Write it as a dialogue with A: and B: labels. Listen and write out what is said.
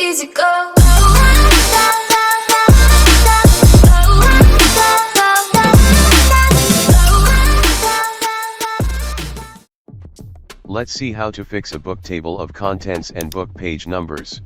A: easy go.
B: Let's see how to fix a book table of contents and book page numbers.